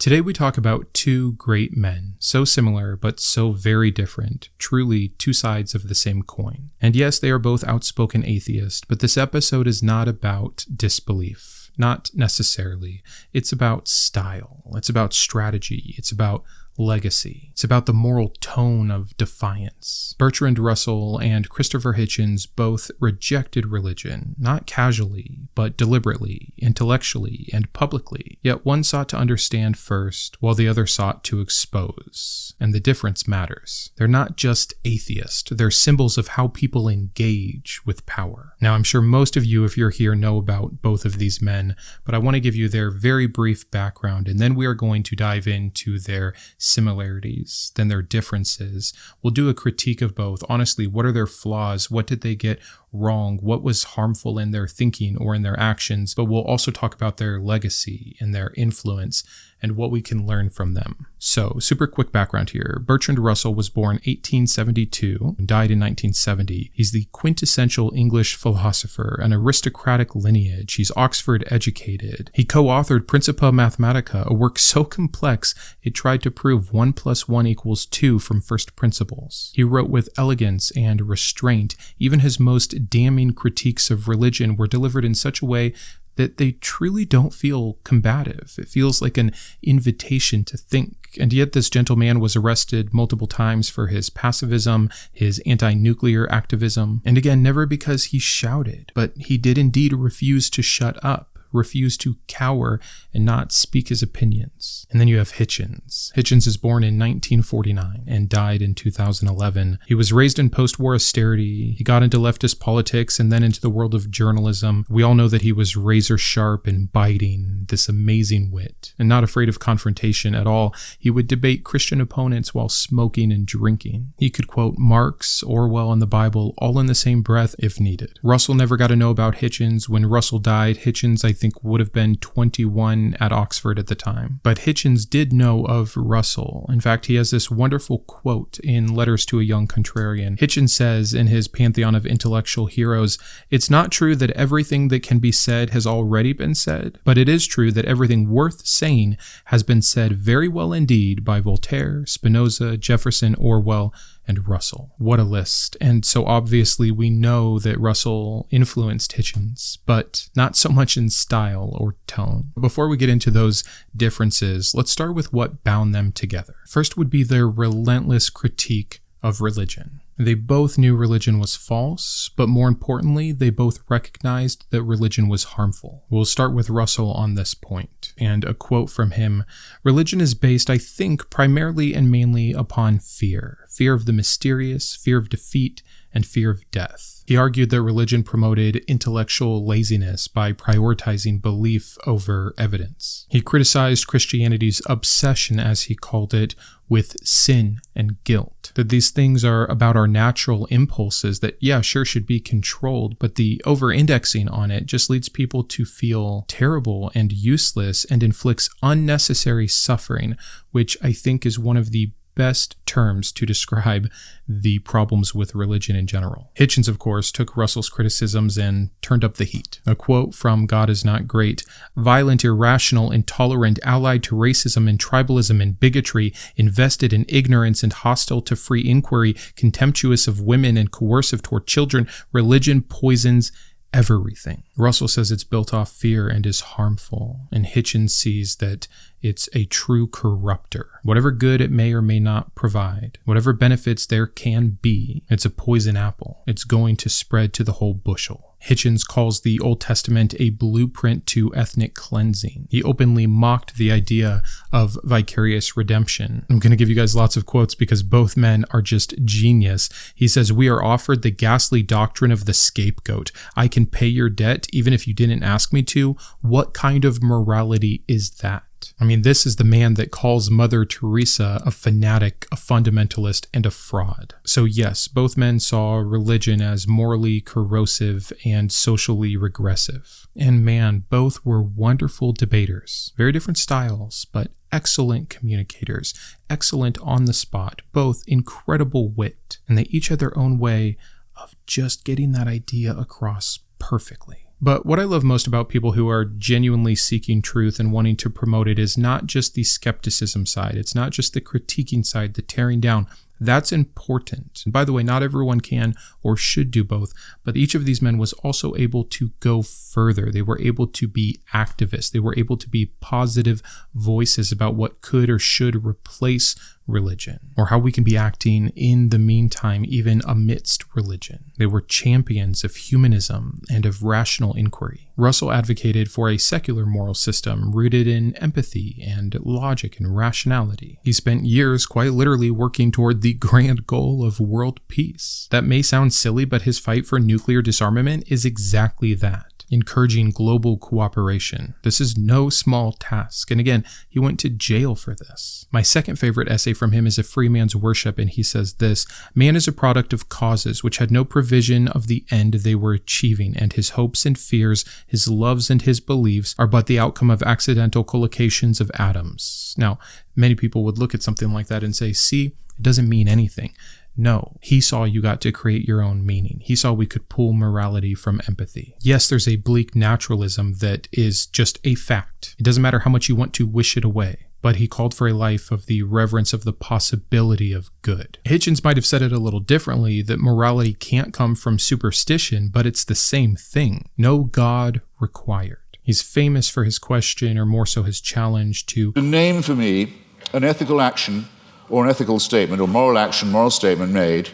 Today we talk about two great men, so similar but so very different, truly two sides of the same coin. And yes, they are both outspoken atheists, but this episode is not about disbelief. Not necessarily. It's about style. It's about strategy. It's about legacy. It's about the moral tone of defiance. Bertrand Russell and Christopher Hitchens both rejected religion, not casually, but deliberately, intellectually, and publicly. Yet one sought to understand first, while the other sought to expose. And the difference matters. They're not just atheists. They're symbols of how people engage with power. Now, I'm sure most of you, if you're here, know about both of these men, but I want to give you their very brief background, and then we are going to dive into their similarities, then their differences. We'll do a critique of both. Honestly, what are their flaws? What did they get wrong? What was harmful in their thinking or in their actions? But we'll also talk about their legacy and their influence and what we can learn from them. So, super quick background here. Bertrand Russell was born 1872 and died in 1970. He's the quintessential English philosopher, an aristocratic lineage. He's Oxford educated. He co-authored Principia Mathematica, a work so complex it tried to prove 1 + 1 = 2 from first principles. He wrote with elegance and restraint. Even his most damning critiques of religion were delivered in such a way that they truly don't feel combative. It feels like an invitation to think. And yet this gentleman was arrested multiple times for his pacifism, his anti-nuclear activism, and again, never because he shouted, but he did indeed refuse to shut up, refuse to cower and not speak his opinions. And then you have Hitchens. Hitchens is born in 1949 and died in 2011. He was raised in post-war austerity. He got into leftist politics and then into the world of journalism. We all know that he was razor sharp and biting, this amazing wit, and not afraid of confrontation at all. He would debate Christian opponents while smoking and drinking. He could quote Marx, Orwell, and the Bible all in the same breath if needed. Russell never got to know about Hitchens. When Russell died, Hitchens, I think, would have been 21 at Oxford at the time. But Hitchens did know of Russell. In fact, he has this wonderful quote in Letters to a Young Contrarian. Hitchens says in his Pantheon of Intellectual Heroes, "It's not true that everything that can be said has already been said, but it is true that everything worth saying has been said very well indeed by Voltaire, Spinoza, Jefferson, Orwell, and Russell." What a list. And so obviously we know that Russell influenced Hitchens, but not so much in style or tone. Before we get into those differences, let's start with what bound them together. First would be their relentless critique of religion. They both knew religion was false, but more importantly, they both recognized that religion was harmful. We'll start with Russell on this point, and a quote from him: "Religion is based, I think, primarily and mainly upon fear. Fear of the mysterious, fear of defeat, and fear of death." He argued that religion promoted intellectual laziness by prioritizing belief over evidence. He criticized Christianity's obsession, as he called it, with sin and guilt. That these things are about our natural impulses that, yeah, sure should be controlled, but the over-indexing on it just leads people to feel terrible and useless and inflicts unnecessary suffering, which I think is one of the best terms to describe the problems with religion in general. Hitchens, of course, took Russell's criticisms and turned up the heat. A quote from God Is Not Great: "Violent, irrational, intolerant, allied to racism and tribalism and bigotry, invested in ignorance and hostile to free inquiry, contemptuous of women and coercive toward children, religion poisons everything." Russell says it's built off fear and is harmful, and Hitchens sees that it's a true corrupter. Whatever good it may or may not provide, whatever benefits there can be, it's a poison apple. It's going to spread to the whole bushel. Hitchens calls the Old Testament a blueprint to ethnic cleansing. He openly mocked the idea of vicarious redemption. I'm going to give you guys lots of quotes because both men are just genius. He says, "We are offered the ghastly doctrine of the scapegoat. I can pay your debt even if you didn't ask me to. What kind of morality is that?" I mean, this is the man that calls Mother Teresa a fanatic, a fundamentalist, and a fraud. So yes, both men saw religion as morally corrosive and socially regressive. And man, both were wonderful debaters. Very different styles, but excellent communicators, excellent on the spot, both incredible wit. And they each had their own way of just getting that idea across perfectly. But what I love most about people who are genuinely seeking truth and wanting to promote it is not just the skepticism side. It's not just the critiquing side, the tearing down. That's important. And by the way, not everyone can or should do both, but each of these men was also able to go further. They were able to be activists. They were able to be positive voices about what could or should replace religion, or how we can be acting in the meantime, even amidst religion. They were champions of humanism and of rational inquiry. Russell advocated for a secular moral system rooted in empathy and logic and rationality. He spent years quite literally working toward the grand goal of world peace. That may sound silly, but his fight for nuclear disarmament is exactly that. Encouraging global cooperation. This is no small task. And again, he went to jail for this. My second favorite essay from him is A Free Man's Worship, and he says this: "Man is a product of causes which had no provision of the end they were achieving, and his hopes and fears, his loves and his beliefs are but the outcome of accidental collocations of atoms." Now, many people would look at something like that and say, see, it doesn't mean anything. No, he saw you got to create your own meaning. He saw we could pull morality from empathy. Yes, there's a bleak naturalism that is just a fact. It doesn't matter how much you want to wish it away. But he called for a life of the reverence of the possibility of good. Hitchens might have said it a little differently, that morality can't come from superstition, but it's the same thing. No God required. He's famous for his question, or more so his challenge to name for me an ethical action or an ethical statement or moral action, moral statement made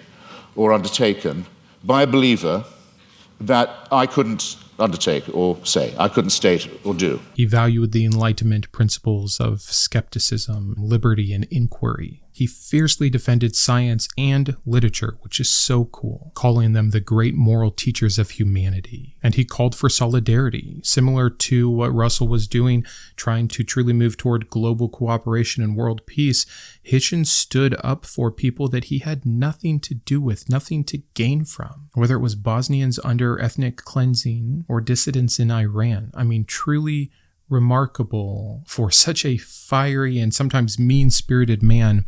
or undertaken by a believer that I couldn't undertake or say, I couldn't state or do. He valued the Enlightenment principles of skepticism, liberty, and inquiry. He fiercely defended science and literature, which is so cool, calling them the great moral teachers of humanity. And he called for solidarity, similar to what Russell was doing, trying to truly move toward global cooperation and world peace. Hitchens stood up for people that he had nothing to do with, nothing to gain from, whether it was Bosnians under ethnic cleansing or dissidents in Iran. I mean, truly remarkable for such a fiery and sometimes mean-spirited man.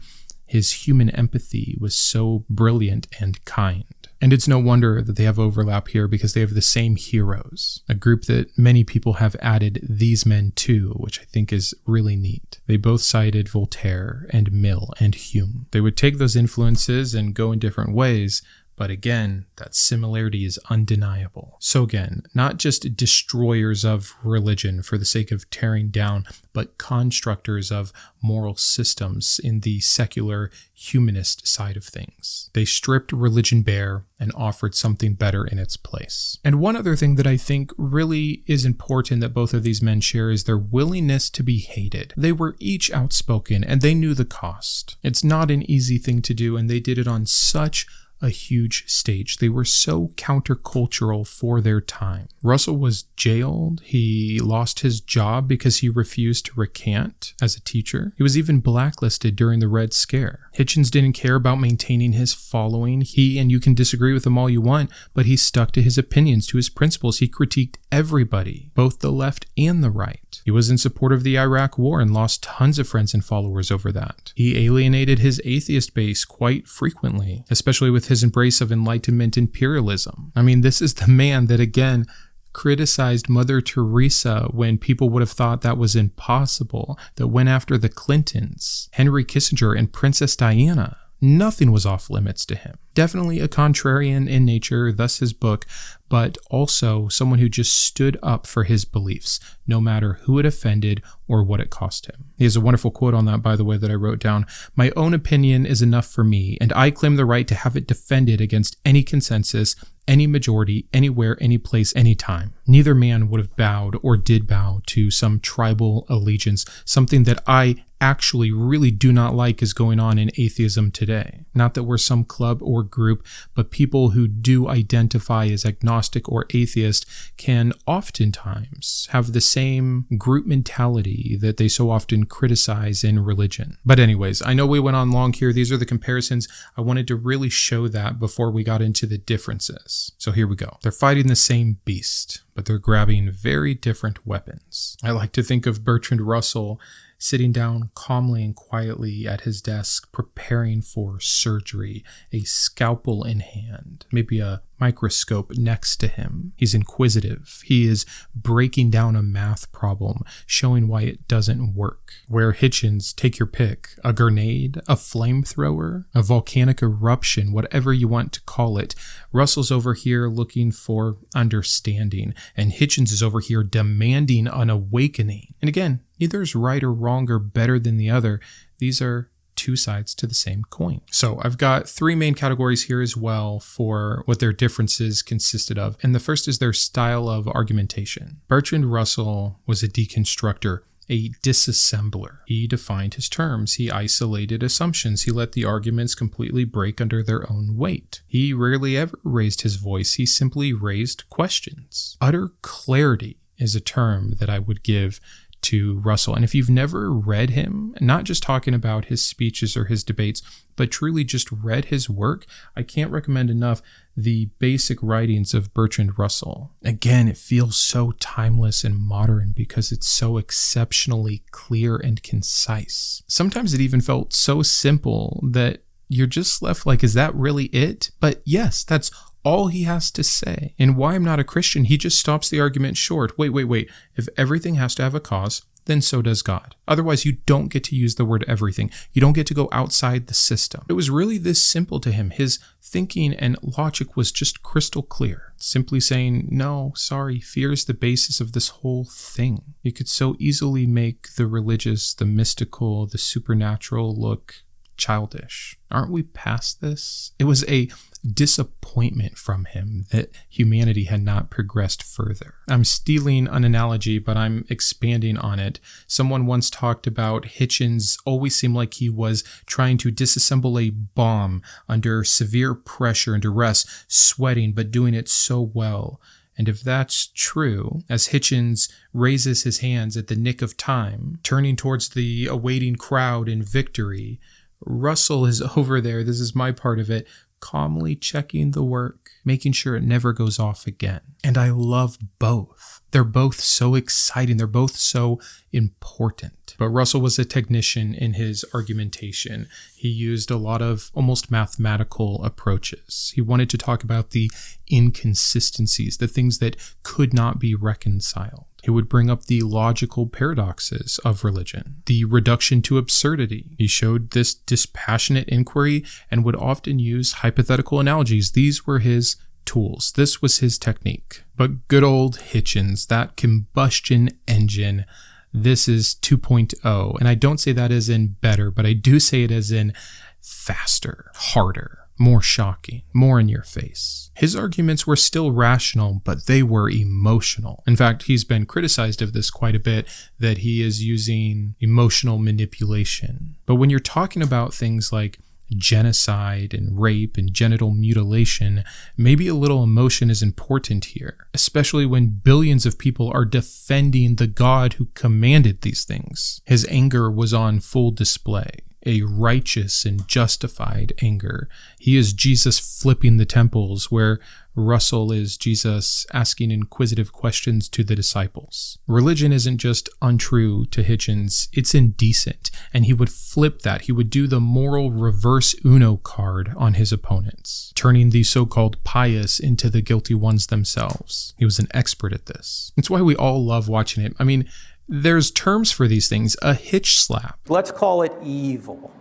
His human empathy was so brilliant and kind. And it's no wonder that they have overlap here, because they have the same heroes, a group that many people have added these men to, which I think is really neat. They both cited Voltaire and Mill and Hume. They would take those influences and go in different ways, but again, that similarity is undeniable. So again, not just destroyers of religion for the sake of tearing down, but constructors of moral systems in the secular humanist side of things. They stripped religion bare and offered something better in its place. And one other thing that I think really is important that both of these men share is their willingness to be hated. They were each outspoken and they knew the cost. It's not an easy thing to do, and they did it on such a huge stage. They were so countercultural for their time. Russell was jailed. He lost his job because he refused to recant as a teacher. He was even blacklisted during the Red Scare. Hitchens didn't care about maintaining his following. And you can disagree with him all you want, but he stuck to his opinions, to his principles. He critiqued everybody, both the left and the right. He was in support of the Iraq War and lost tons of friends and followers over that. He alienated his atheist base quite frequently, especially with his embrace of Enlightenment imperialism. I mean, this is the man that, again, criticized Mother Teresa when people would have thought that was impossible, that went after the Clintons, Henry Kissinger, and Princess Diana. Nothing was off limits to him. Definitely a contrarian in nature, thus his book, but also someone who just stood up for his beliefs, no matter who it offended or what it cost him. He has a wonderful quote on that, by the way, that I wrote down. "My own opinion is enough for me, and I claim the right to have it defended against any consensus, any majority, anywhere, any place, any time." Neither man would have bowed or did bow to some tribal allegiance, something that I actually really do not like is going on in atheism today. Not that we're some club or group, but people who do identify as agnostic or atheist can oftentimes have the same group mentality that they so often criticize in religion. But anyways, I know we went on long here. These are the comparisons. I wanted to really show that before we got into the differences. So here we go. They're fighting the same beast, but they're grabbing very different weapons. I like to think of Bertrand Russell sitting down calmly and quietly at his desk, preparing for surgery, a scalpel in hand, maybe a microscope next to him. He's inquisitive. He is breaking down a math problem, showing why it doesn't work. Where Hitchens, take your pick, a grenade, a flamethrower, a volcanic eruption, whatever you want to call it, Russell's over here looking for understanding, and Hitchens is over here demanding an awakening. And again, neither is right or wrong or better than the other. These are two sides to the same coin. So I've got three main categories here as well for what their differences consisted of. And the first is their style of argumentation. Bertrand Russell was a deconstructor, a disassembler. He defined his terms. He isolated assumptions. He let the arguments completely break under their own weight. He rarely ever raised his voice. He simply raised questions. Utter clarity is a term that I would give to Russell. And if you've never read him, not just talking about his speeches or his debates, but truly just read his work, I can't recommend enough the basic writings of Bertrand Russell. Again, it feels so timeless and modern because it's so exceptionally clear and concise. Sometimes it even felt so simple that you're just left like, is that really it? But yes, that's all he has to say. And why I'm not a Christian, he just stops the argument short. Wait. If everything has to have a cause, then so does God. Otherwise, you don't get to use the word everything. You don't get to go outside the system. It was really this simple to him. His thinking and logic was just crystal clear. Simply saying, no, sorry, fear is the basis of this whole thing. You could so easily make the religious, the mystical, the supernatural look childish. Aren't we past this? It was a disappointment from him that humanity had not progressed further. I'm stealing an analogy, but I'm expanding on it. Someone once talked about Hitchens always seemed like he was trying to disassemble a bomb under severe pressure and duress, sweating, but doing it so well. And if that's true, as Hitchens raises his hands at the nick of time, turning towards the awaiting crowd in victory, Russell is over there, this is my part of it, calmly checking the work, making sure it never goes off again. And I love both. They're both so exciting. They're both so important. But Russell was a technician in his argumentation. He used a lot of almost mathematical approaches. He wanted to talk about the inconsistencies, the things that could not be reconciled. He would bring up the logical paradoxes of religion, the reduction to absurdity. He showed this dispassionate inquiry and would often use hypothetical analogies. These were his tools. This was his technique. But good old Hitchens, that combustion engine, this is 2.0. And I don't say that as in better, but I do say it as in faster, harder, more shocking, more in your face. His arguments were still rational, but they were emotional. In fact, he's been criticized of this quite a bit, that he is using emotional manipulation. But when you're talking about things like genocide and rape and genital mutilation, maybe a little emotion is important here, especially when billions of people are defending the God who commanded these things. His anger was on full display. A righteous and justified anger. He is Jesus flipping the temples, where Russell is Jesus asking inquisitive questions to the disciples. Religion isn't just untrue to Hitchens, it's indecent, and he would flip that. He would do the moral reverse Uno card on his opponents, turning the so-called pious into the guilty ones themselves. He was an expert at this. It's why we all love watching it. I mean, there's terms for these things. A hitch slap. Let's call it evil.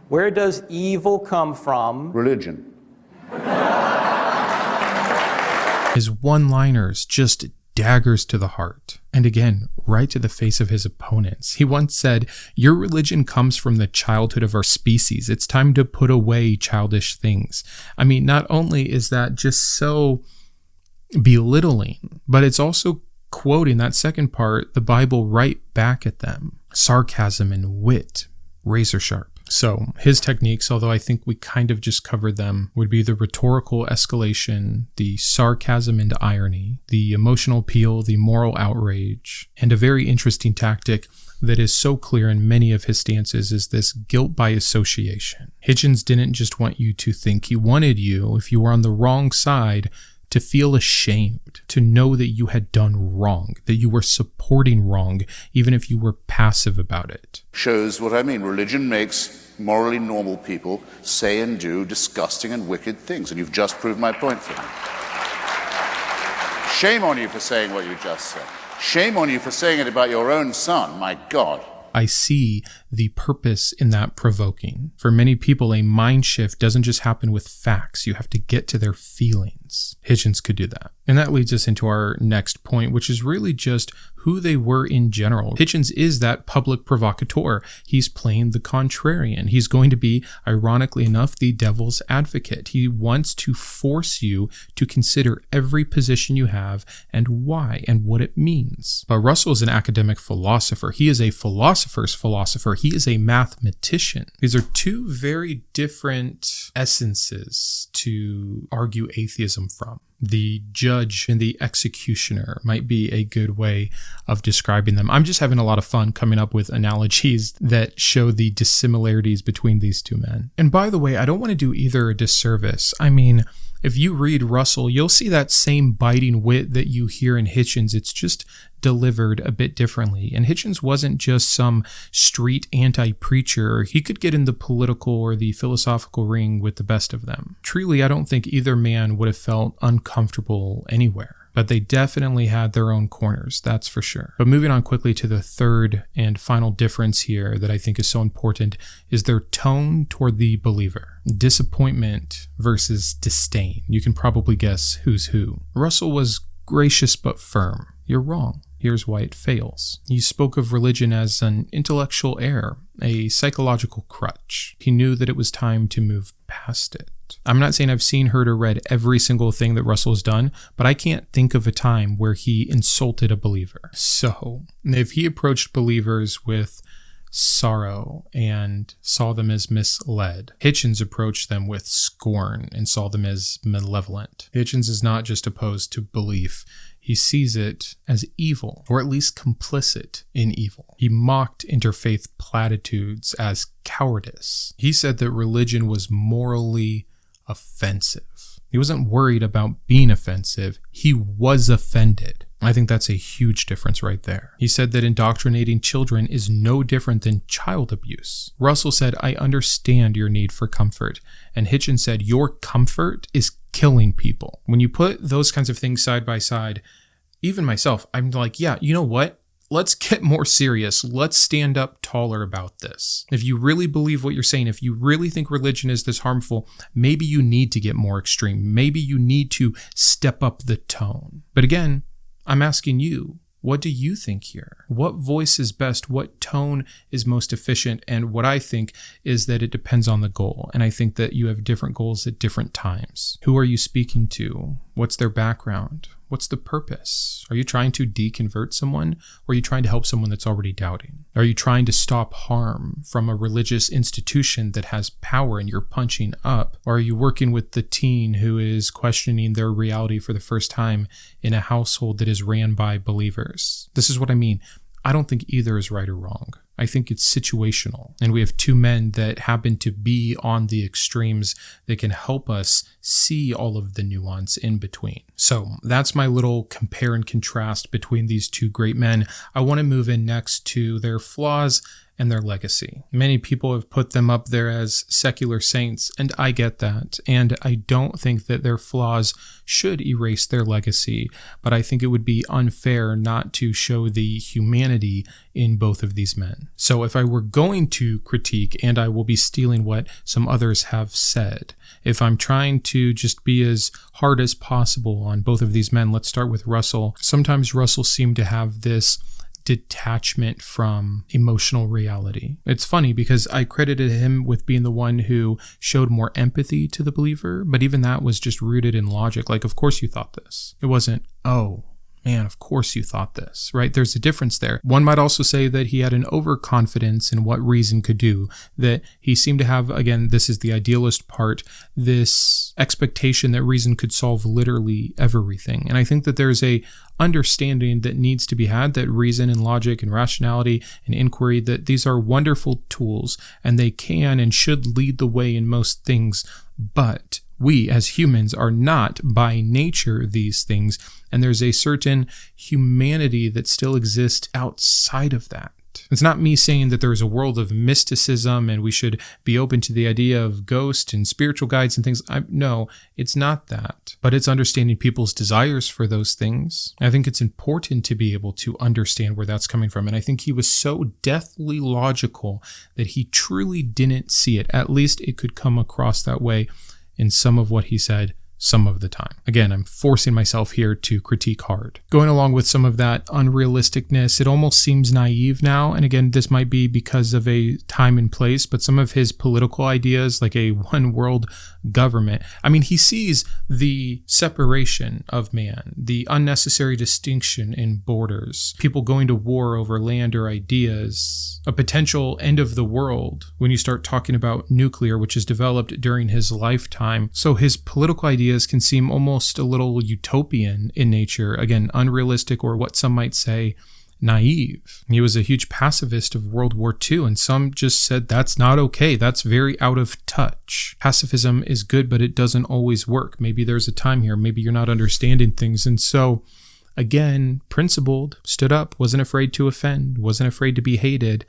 Where does evil come from? Religion. His one-liners, just daggers to the heart. And again, right to the face of his opponents. He once said, "Your religion comes from the childhood of our species. It's time to put away childish things." I mean, not only is that just so belittling, but it's also quoting that second part, the Bible, right back at them. Sarcasm and wit, razor sharp. So his techniques, although I think we kind of just covered them, would be the rhetorical escalation, the sarcasm and irony, the emotional appeal, the moral outrage, and a very interesting tactic that is so clear in many of his stances is this guilt by association. Hitchens didn't just want you to think, he wanted you, if you were on the wrong side, to feel ashamed, to know that you had done wrong, that you were supporting wrong, even if you were passive about it. Shows what I mean. Religion makes morally normal people say and do disgusting and wicked things, and you've just proved my point for me. Shame on you for saying what you just said. Shame on you for saying it about your own son, my God. I see the purpose in that provoking. For many people, a mind shift doesn't just happen with facts. You have to get to their feelings. Hitchens could do that. And that leads us into our next point, which is really just who they were in general. Hitchens is that public provocateur. He's playing the contrarian. He's going to be, ironically enough, the devil's advocate. He wants to force you to consider every position you have and why and what it means. But Russell is an academic philosopher. He is a philosopher's philosopher. He is a mathematician. These are two very different essences to argue atheism from. The judge and the executioner might be a good way of describing them. I'm just having a lot of fun coming up with analogies that show the dissimilarities between these two men. And by the way, I don't want to do either a disservice. I mean, if you read Russell, you'll see that same biting wit that you hear in Hitchens. It's just delivered a bit differently. And Hitchens wasn't just some street anti-preacher. He could get in the political or the philosophical ring with the best of them. Truly, I don't think either man would have felt uncomfortable anywhere. But they definitely had their own corners, that's for sure. But moving on quickly to the third and final difference here that I think is so important is their tone toward the believer. Disappointment versus disdain. You can probably guess who's who. Russell was gracious but firm. You're wrong. Here's why it fails. He spoke of religion as an intellectual error, a psychological crutch. He knew that it was time to move past it. I'm not saying I've seen, heard, or read every single thing that Russell has done, but I can't think of a time where he insulted a believer. So, if he approached believers with sorrow and saw them as misled, Hitchens approached them with scorn and saw them as malevolent. Hitchens is not just opposed to belief. He sees it as evil, or at least complicit in evil. He mocked interfaith platitudes as cowardice. He said that religion was morally offensive. He wasn't worried about being offensive. He was offended. I think that's a huge difference right there. He said that indoctrinating children is no different than child abuse. Russell said, I understand your need for comfort. And Hitchens said, your comfort is killing people. When you put those kinds of things side by side, even myself, I'm like, yeah, you know what? Let's get more serious. Let's stand up taller about this. If you really believe what you're saying, if you really think religion is this harmful, maybe you need to get more extreme. Maybe you need to step up the tone. But again, I'm asking you, what do you think here? What voice is best? What tone is most efficient? And what I think is that it depends on the goal. And I think that you have different goals at different times. Who are you speaking to? What's their background? What's the purpose? Are you trying to deconvert someone, or are you trying to help someone that's already doubting? Are you trying to stop harm from a religious institution that has power and you're punching up? Or are you working with the teen who is questioning their reality for the first time in a household that is ran by believers? This is what I mean. I don't think either is right or wrong. I think it's situational. And we have two men that happen to be on the extremes that can help us see all of the nuance in between. So that's my little compare and contrast between these two great men. I want to move in next to their flaws and their legacy. Many people have put them up there as secular saints, and I get that. And I don't think that their flaws should erase their legacy, but I think it would be unfair not to show the humanity in both of these men. So if I were going to critique, and I will be stealing what some others have said, if I'm trying to just be as hard as possible on both of these men, let's start with Russell. Sometimes Russell seemed to have this detachment from emotional reality. It's funny because I credited him with being the one who showed more empathy to the believer, but even that was just rooted in logic. Like, of course you thought this. It wasn't, oh, man, of course you thought this, right? There's a difference there. One might also say that he had an overconfidence in what reason could do, that he seemed to have, again, this is the idealist part, this expectation that reason could solve literally everything. And I think that there's a understanding that needs to be had that reason and logic and rationality and inquiry, that these are wonderful tools and they can and should lead the way in most things. But We as humans are not by nature these things, and there's a certain humanity that still exists outside of that. It's not me saying that there's a world of mysticism and we should be open to the idea of ghosts and spiritual guides and things. No, it's not that. But it's understanding people's desires for those things. I think it's important to be able to understand where that's coming from. And I think he was so deathly logical that he truly didn't see it. At least it could come across that way in some of what he said some of the time. Again, I'm forcing myself here to critique hard. Going along with some of that unrealisticness, it almost seems naive now. And again, this might be because of a time and place, but some of his political ideas, like a one world government, I mean, he sees the separation of man, the unnecessary distinction in borders, people going to war over land or ideas, a potential end of the world when you start talking about nuclear, which is developed during his lifetime. So his political ideas can seem almost a little utopian in nature, again, unrealistic, or what some might say naive. He was a huge pacifist of World War II, and some just said that's not okay. That's very out of touch. Pacifism is good, but it doesn't always work. Maybe there's a time here. Maybe you're not understanding things. And so, again, principled, stood up, wasn't afraid to offend, wasn't afraid to be hated.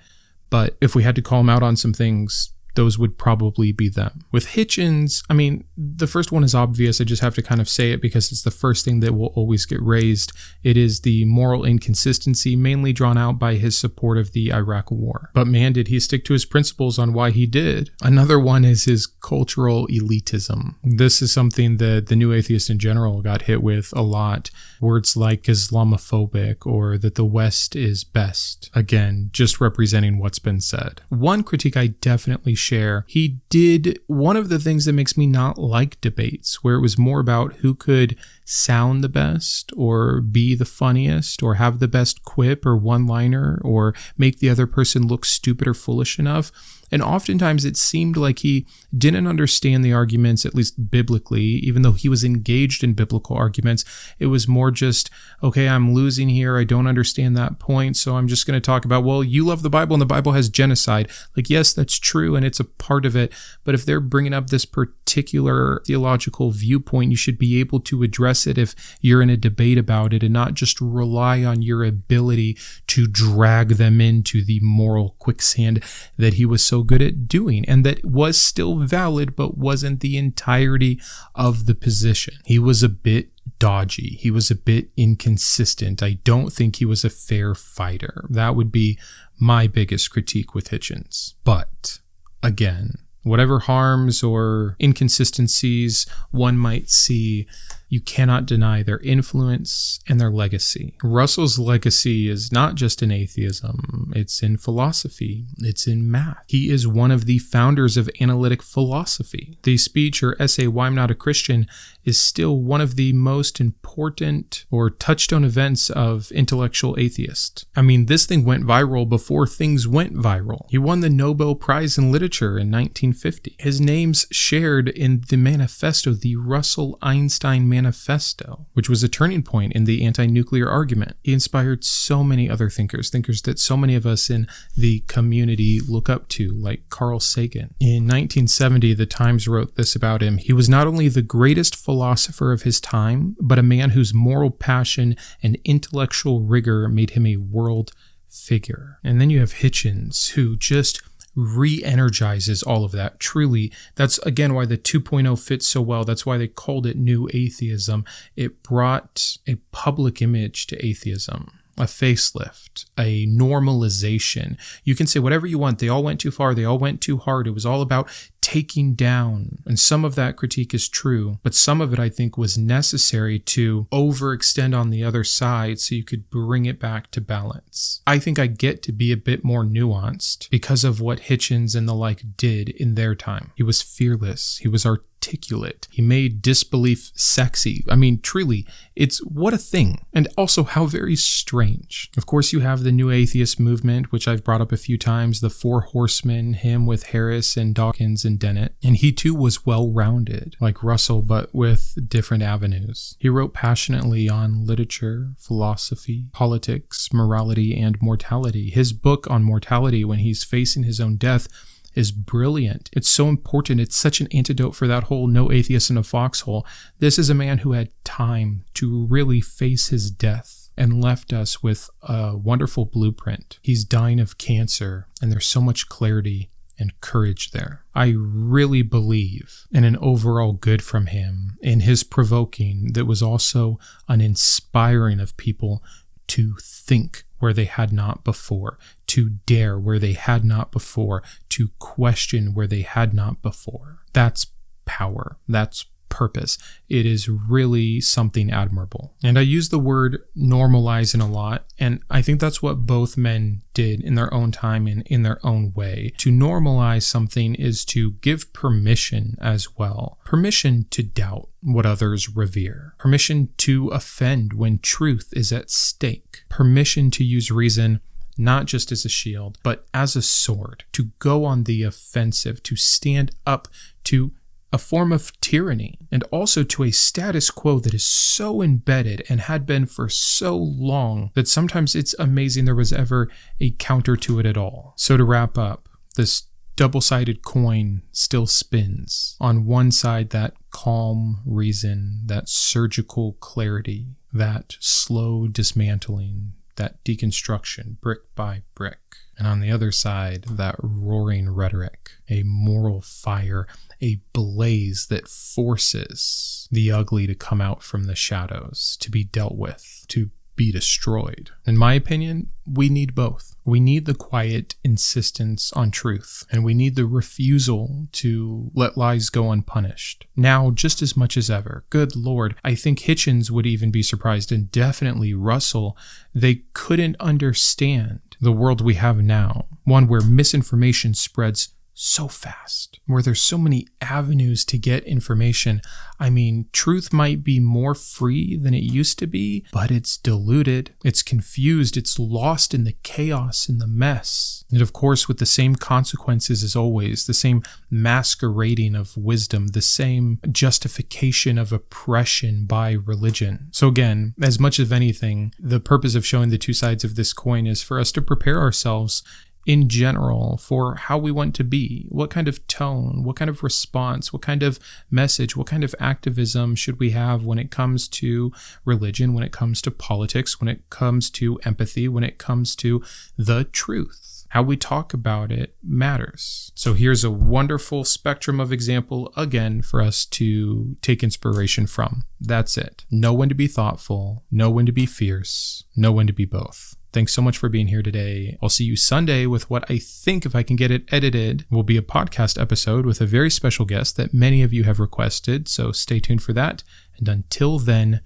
But if we had to call him out on some things, those would probably be them. With Hitchens, I mean, the first one is obvious. I just have to kind of say it because it's the first thing that will always get raised. It is the moral inconsistency, mainly drawn out by his support of the Iraq War. But man, did he stick to his principles on why he did. Another one is his cultural elitism. This is something that the New Atheist in general got hit with a lot. Words like Islamophobic or that the West is best. Again, just representing what's been said. One critique I definitely share, he did one of the things that makes me not like debates, where it was more about who could sound the best or be the funniest or have the best quip or one-liner or make the other person look stupid or foolish enough. And oftentimes it seemed like he didn't understand the arguments, at least biblically, even though he was engaged in biblical arguments. It was more just, okay, I'm losing here. I don't understand that point. So I'm just going to talk about, well, you love the Bible and the Bible has genocide. Like, yes, that's true. And it's a part of it. But if they're bringing up this particular theological viewpoint, you should be able to address it if you're in a debate about it and not just rely on your ability to drag them into the moral quicksand that he was so good at doing, and that was still valid but wasn't the entirety of the position. He was a bit dodgy. He was a bit inconsistent. I don't think he was a fair fighter. That would be my biggest critique with Hitchens. But again, whatever harms or inconsistencies one might see, you cannot deny their influence and their legacy. Russell's legacy is not just in atheism, it's in philosophy, it's in math. He is one of the founders of analytic philosophy. The speech or essay, Why I'm Not a Christian, is still one of the most important or touchstone events of intellectual atheist. I mean, this thing went viral before things went viral. He won the Nobel Prize in Literature in 1950. His name's shared in the manifesto, the Russell-Einstein Manifesto, which was a turning point in the anti-nuclear argument. He inspired so many other thinkers that so many of us in the community look up to, like Carl Sagan. In 1970, the Times wrote this about him. He was not only the greatest philosopher of his time, but a man whose moral passion and intellectual rigor made him a world figure. And then you have Hitchens, who just re-energizes all of that. Truly, that's again why the 2.0 fits so well. That's why they called it New Atheism. It brought a public image to atheism, a facelift, a normalization. You can say whatever you want. They all went too far. They all went too hard. It was all about taking down. And some of that critique is true, but some of it I think was necessary to overextend on the other side so you could bring it back to balance. I think I get to be a bit more nuanced because of what Hitchens and the like did in their time. He was fearless. He was articulate. He made disbelief sexy. I mean, truly, it's what a thing. And also how very strange. Of course, you have the New Atheist movement, which I've brought up a few times, the Four Horsemen, him with Harris and Dawkins and Dennett. And he too was well-rounded, like Russell, but with different avenues. He wrote passionately on literature, philosophy, politics, morality, and mortality. His book on mortality, when he's facing his own death, is brilliant. It's so important. It's such an antidote for that whole no atheist in a foxhole. This is a man who had time to really face his death and left us with a wonderful blueprint. He's dying of cancer, and there's so much clarity and courage there. I really believe in an overall good from him, in his provoking that was also an inspiring of people to think where they had not before, to dare where they had not before, to question where they had not before. That's power. That's purpose. It is really something admirable. And I use the word normalizing a lot, and I think that's what both men did in their own time and in their own way. To normalize something is to give permission as well. Permission to doubt what others revere. Permission to offend when truth is at stake. Permission to use reason not just as a shield, but as a sword. To go on the offensive, to stand up to a form of tyranny, and also to a status quo that is so embedded and had been for so long that sometimes it's amazing there was ever a counter to it at all. So to wrap up, this double-sided coin still spins. On one side, that calm reason, that surgical clarity, that slow dismantling, that deconstruction, brick by brick. And on the other side, that roaring rhetoric, a moral fire, a blaze that forces the ugly to come out from the shadows, to be dealt with, to be destroyed. In my opinion, we need both. We need the quiet insistence on truth, and we need the refusal to let lies go unpunished. Now, just as much as ever, good Lord, I think Hitchens would even be surprised, and definitely Russell, they couldn't understand the world we have now, one where misinformation spreads so fast, where there's so many avenues to get information. I mean, truth might be more free than it used to be, but it's diluted, it's confused, it's lost in the chaos and the mess. And of course, with the same consequences as always, the same masquerading of wisdom, the same justification of oppression by religion. So again, as much of anything, the purpose of showing the two sides of this coin is for us to prepare ourselves in general for how we want to be, what kind of tone, what kind of response, what kind of message, what kind of activism should we have when it comes to religion, when it comes to politics, when it comes to empathy, when it comes to the truth. How we talk about it matters. So here's a wonderful spectrum of example again for us to take inspiration from. That's it. Know when to be thoughtful, know when to be fierce, know when to be both. Thanks so much for being here today. I'll see you Sunday with what I think, if I can get it edited, will be a podcast episode with a very special guest that many of you have requested, so stay tuned for that. And until then,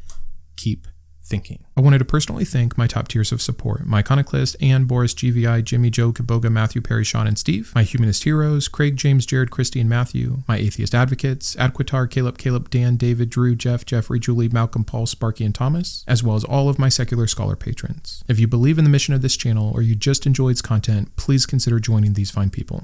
keep thinking. I wanted to personally thank my top tiers of support, my Iconoclast, Anne, Boris, GVI, Jimmy, Joe, Kitboga, Matthew, Perry, Shawn, and Steve, my Humanist heroes, Craig, James, Jared, Christy, and Matthew, my Atheist advocates, Adquitar, Caleb, Dan, David, Drew, Jeff, Jeffrey, Julie, Malcolm, Paul, Sparky, and Thomas, as well as all of my secular scholar patrons. If you believe in the mission of this channel or you just enjoy its content, please consider joining these fine people.